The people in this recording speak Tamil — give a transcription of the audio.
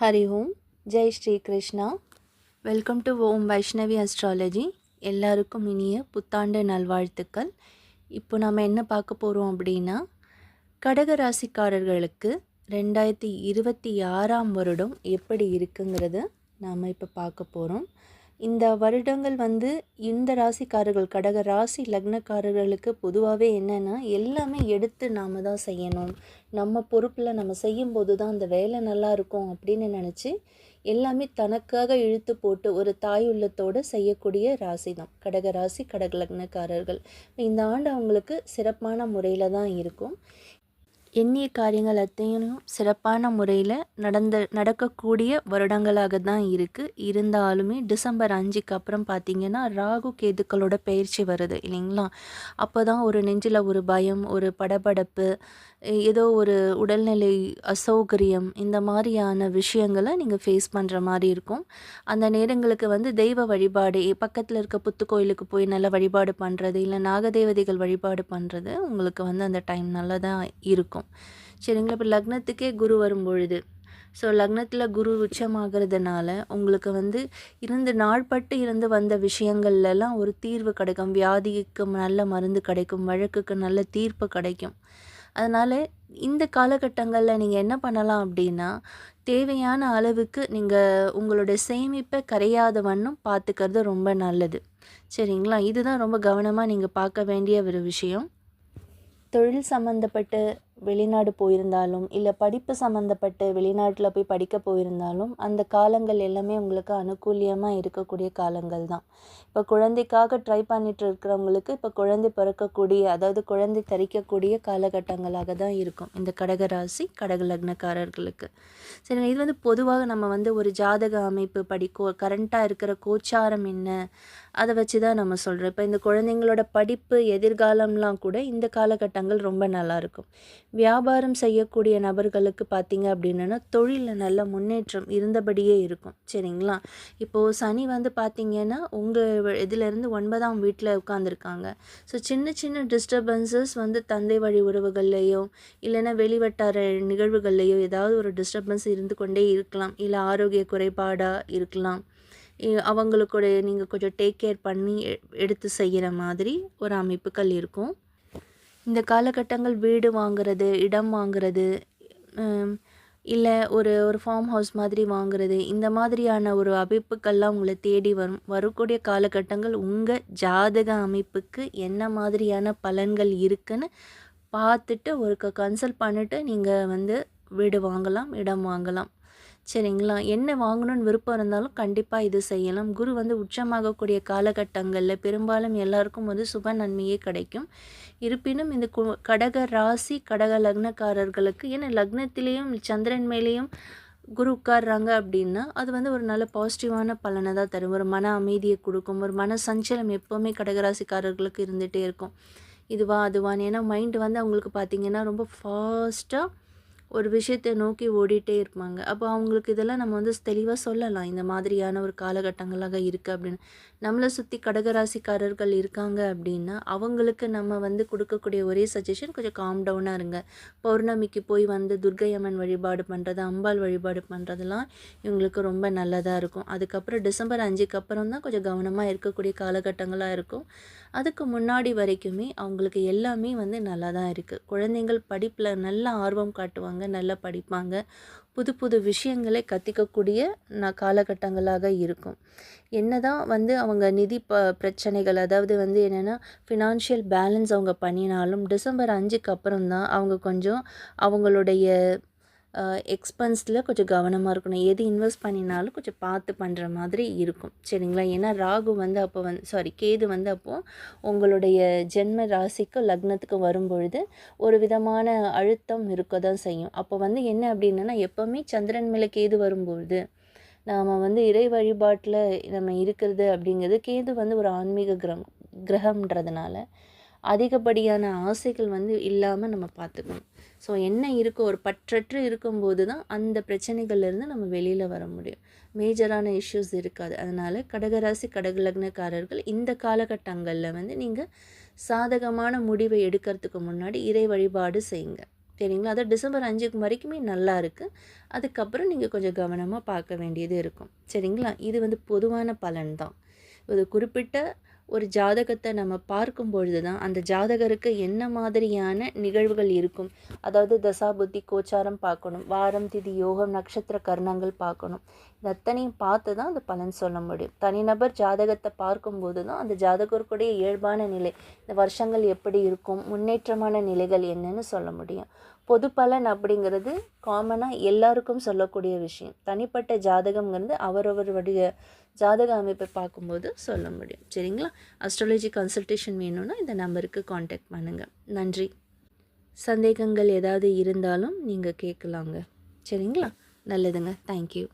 Hari Om. Jai Shri Krishna. Welcome to Om Vaishnavi astrology. எல்லாருக்கும் இனிய புத்தாண்டு நல்வாழ்த்துக்கள். இப்போ நம்ம என்ன பார்க்க போகிறோம் அப்படின்னா, கடக ராசிக்காரர்களுக்கு 2026 வருடம் எப்படி இருக்குங்கிறத நாம் இப்போ பார்க்க போகிறோம். இந்த வருடங்கள் இந்த ராசிக்காரர்கள், கடக ராசி லக்னக்காரர்களுக்கு பொதுவாகவே என்னென்னா, எல்லாமே எடுத்து நாம் தான் செய்யணும், நம்ம பொறுப்பில் நம்ம செய்யும்போது தான் அந்த வேலை நல்லா இருக்கும் அப்படின்னு நினச்சி எல்லாமே தனக்காக இழுத்து போட்டு ஒரு தாய் உள்ளத்தோடு செய்யக்கூடிய ராசி தான் கடக ராசி, கடக லக்னக்காரர்கள். இந்த ஆண்டு அவங்களுக்கு சிறப்பான முறையில் தான் இருக்கும். எண்ணிய காரியங்கள் அத்தனையும் சிறப்பான முறையில் நடக்கக்கூடிய வருடங்களாக தான் இருக்குது. இருந்தாலுமே டிசம்பர் 5க்கு அப்புறம் பார்த்திங்கன்னா ராகு கேதுக்களோட பயிற்சி வருது இல்லைங்களா? அப்போ தான் ஒரு நெஞ்சில் ஒரு பயம், ஒரு படபடப்பு, ஏதோ ஒரு உடல்நிலை அசௌகரியம், இந்த மாதிரியான விஷயங்களை நீங்கள் ஃபேஸ் பண்ணுற மாதிரி இருக்கும். அந்த நேரங்களுக்கு தெய்வ வழிபாடு, பக்கத்தில் இருக்க புத்து கோயிலுக்கு போய் நல்ல வழிபாடு பண்ணுறது, இல்லை நாகதேவதைகள் வழிபாடு பண்ணுறது உங்களுக்கு அந்த டைம் நல்லா தான் இருக்கும். சரிங்களா? இப்போ லக்னத்துக்கே குரு வரும்பொழுது, ஸோ லக்னத்தில் குரு உச்சமாகிறதுனால உங்களுக்கு இருந்து நாள்பட்டு இருந்து வந்த விஷயங்கள்லாம் ஒரு தீர்வு கிடைக்கும். வியாதிக்கு நல்ல மருந்து கிடைக்கும், வழக்குக்கு நல்ல தீர்ப்பு கிடைக்கும். அதனால் இந்த காலகட்டங்களில் நீங்கள் என்ன பண்ணலாம் அப்படின்னா, தேவையான அளவுக்கு நீங்கள் உங்களுடைய சேமிப்பை கரையாத வண்ணம் பார்த்துக்கிறது ரொம்ப நல்லது. சரிங்களா? இதுதான் ரொம்ப கவனமாக நீங்கள் பார்க்க வேண்டிய ஒரு விஷயம். தொழில் சம்மந்தப்பட்டு வெளிநாடு போயிருந்தாலும், இல்லை படிப்பு சம்மந்தப்பட்டு வெளிநாட்டில் போய் படிக்க போயிருந்தாலும், அந்த காலங்கள் எல்லாமே உங்களுக்கு அனுகூலியமாக இருக்கக்கூடிய காலங்கள் தான். இப்போ குழந்தைக்காக ட்ரை பண்ணிட்டு இருக்கிறவங்களுக்கு இப்போ குழந்தை பிறக்கக்கூடிய, அதாவது குழந்தை தரிக்கக்கூடிய காலகட்டங்களாக தான் இருக்கும் இந்த கடகராசி கடக லக்னக்காரர்களுக்கு. சரி, இது பொதுவாக நம்ம ஒரு ஜாதக அமைப்பு கரண்ட்டாக இருக்கிற கோச்சாரம் என்ன, அதை வச்சு தான் நம்ம சொல்கிறோம். இப்போ இந்த குழந்தைங்களோட படிப்பு எதிர்காலம்லாம் கூட இந்த காலகட்டங்கள் ரொம்ப நல்லாயிருக்கும். வியாபாரம் செய்யக்கூடிய நபர்களுக்கு பார்த்திங்க அப்படின்னா தொழிலில் நல்ல முன்னேற்றம் இருந்தபடியே இருக்கும். சரிங்களா? இப்போது சனி பார்த்திங்கன்னா உங்கள் இதிலேருந்து 9ஆம் வீட்டில் உட்காந்துருக்காங்க. ஸோ சின்ன சின்ன டிஸ்டர்பன்சஸ் தந்தை வழி உறவுகள்லையோ இல்லைன்னா வெளிவட்டார நிகழ்வுகள்லையோ ஏதாவது ஒரு டிஸ்டர்பன்ஸ் இருந்து கொண்டே இருக்கலாம். இல்லை ஆரோக்கிய குறைபாடாக இருக்கலாம். அவங்களுடைய நீங்கள் கொஞ்சம் டேக் கேர் பண்ணி எடுத்து செய்கிற மாதிரி ஒரு அமைப்புகள் இருக்கும். இந்த காலகட்டங்கள் வீடு வாங்குறது, இடம் வாங்குறது, இல்லை ஒரு ஃபார்ம் ஹவுஸ் மாதிரி வாங்குறது, இந்த மாதிரியான ஒரு அமைப்புக்கள்லாம் உங்களை தேடி வரக்கூடிய காலகட்டங்கள் உங்கள் ஜாதக அமைப்புக்கு என்ன மாதிரியான பலன்கள் இருக்குன்னு பார்த்துட்டு ஒருக்க கன்சல்ட் பண்ணிவிட்டு நீங்கள் வீடு வாங்கலாம், இடம் வாங்கலாம். சரிங்களா? என்ன வாங்கணும்னு விருப்பம் இருந்தாலும் கண்டிப்பாக இது செய்யலாம். குரு உச்சமாகக்கூடிய காலகட்டங்களில் பெரும்பாலும் எல்லாருக்கும் சுப நன்மையே கிடைக்கும். இருப்பினும் இந்த கடக ராசி கடக லக்னக்காரர்களுக்கு, ஏன்னா லக்னத்திலேயும் சந்திரன் மேலேயும் குரு உட்கார்றாங்க அப்படின்னா அது ஒரு நல்ல பாசிட்டிவான பலனை தான் தரும். ஒரு மன அமைதியை கொடுக்கும். ஒரு மன சஞ்சலம் எப்போவுமே கடகராசிக்காரர்களுக்கு இருந்துகிட்டே இருக்கும். இதுவா அதுவான்னு. ஏன்னா மைண்டு அவங்களுக்கு பார்த்திங்கன்னா ரொம்ப ஃபாஸ்ட்டாக ஒரு விஷயத்தை நோக்கி ஓடிட்டே இருப்பாங்க. அப்போ அவங்களுக்கு இதெல்லாம் நம்ம தெளிவாக சொல்லலாம், இந்த மாதிரியான ஒரு காலகட்டங்களாக இருக்குது அப்படின்னு. நம்மளை சுற்றி கடகராசிக்காரர்கள் இருக்காங்க அப்படின்னா அவங்களுக்கு நம்ம கொடுக்கக்கூடிய ஒரே சஜஷன், கொஞ்சம் காம் டவுனாக இருங்க. பௌர்ணமிக்கு போய் துர்க்கை அம்மன் வழிபாடு பண்ணுறது, அம்பாள் வழிபாடு பண்ணுறதுலாம் இவங்களுக்கு ரொம்ப நல்லதாக இருக்கும். அதுக்கப்புறம் டிசம்பர் 5க்கு அப்புறம் தான் கொஞ்சம் கவனமாக இருக்கக்கூடிய காலகட்டங்களாக இருக்கும். அதுக்கு முன்னாடி வரைக்குமே அவங்களுக்கு எல்லாமே நல்லா தான் இருக்குது. குழந்தைங்கள் படிப்பில் நல்ல ஆர்வம் காட்டுவாங்க, நல்லா படிப்பாங்க, புது புது விஷயங்களை கற்றுக்கக்கூடிய காலகட்டங்களாக இருக்கும். என்ன தான் அவங்க நிதி பிரச்சனைகள், அதாவது என்னென்னா ஃபினான்ஷியல் பேலன்ஸ் அவங்க பண்ணினாலும் டிசம்பர் 5க்கு அப்புறம் தான் அவங்க கொஞ்சம் அவங்களுடைய எக்ஸ்பென்ஸில் கொஞ்சம் கவனமாக இருக்கணும். எது இன்வெஸ்ட் பண்ணினாலும் கொஞ்சம் பார்த்து பண்ணுற மாதிரி இருக்கும். சரிங்களா? ஏன்னா ராகு அப்போ கேது அப்போது உங்களுடைய ஜென்ம ராசிக்கு லக்னத்துக்கு வரும்பொழுது ஒரு விதமான அழுத்தம் இருக்க தான் செய்யும். அப்போ என்ன அப்படின்னா, எப்போவுமே சந்திரன் மேலே கேது வரும்பொழுது நாம் இறை வழிபாட்டில் நம்ம இருக்கிறது அப்படிங்கிறது, கேது ஒரு ஆன்மீக கிரகம்ன்றதுனால அதிகப்படியான ஆசைகள் இல்லாமல் நம்ம பார்த்துக்கணும். ஸோ என்ன இருக்கோ, ஒரு பற்றற்று இருக்கும்போது தான் அந்த பிரச்சனைகள்லேருந்து நம்ம வெளியில் வர முடியும். மேஜரான இஷ்யூஸ் இருக்காது. அதனால் கடகராசி கடக லக்னக்காரர்கள் இந்த காலகட்டங்களில் நீங்கள் சாதகமான முடிவை எடுக்கிறதுக்கு முன்னாடி இறை வழிபாடு செய்யுங்க. சரிங்களா? அது டிசம்பர் 5க்கு வரைக்குமே நல்லா இருக்குது. அதுக்கப்புறம் நீங்கள் கொஞ்சம் கவனமாக பார்க்க வேண்டியது இருக்கும். சரிங்களா? இது வந்து பொதுவான பலன் தான். ஒரு குறிப்பிட்ட ஒரு ஜாதகத்தை நம்ம பார்க்கும் பொழுது தான் அந்த ஜாதகருக்கு என்ன மாதிரியான நிகழ்வுகள் இருக்கும். அதாவது தசாபுத்தி கோச்சாரம் பார்க்கணும், வாரம் திதி யோகம் நட்சத்திர கர்ணங்கள் பார்க்கணும். இது அத்தனையும் பார்த்து தான் அந்த பலன் சொல்ல முடியும். தனிநபர் ஜாதகத்தை பார்க்கும்போது தான் அந்த ஜாதகருக்குடைய இயல்பான நிலை, இந்த வருஷங்கள் எப்படி இருக்கும், முன்னேற்றமான நிலைகள் என்னன்னு சொல்ல முடியும். பொது பலன் அப்படிங்கிறது காமனாக எல்லாருக்கும் சொல்லக்கூடிய விஷயம். தனிப்பட்ட ஜாதகம்ங்கிறது அவரவருடைய ஜாதக அமைப்பை பார்க்கும்போது சொல்ல முடியும். சரிங்களா? அஸ்ட்ராலஜி கன்சல்டேஷன் வேணும்னா இந்த நம்பருக்கு காண்டாக்ட் பண்ணுங்கள். நன்றி. சந்தேகங்கள் ஏதாவது இருந்தாலும் நீங்கள் கேட்கலாங்க. சரிங்களா? நல்லதுங்க. தேங்க்யூ.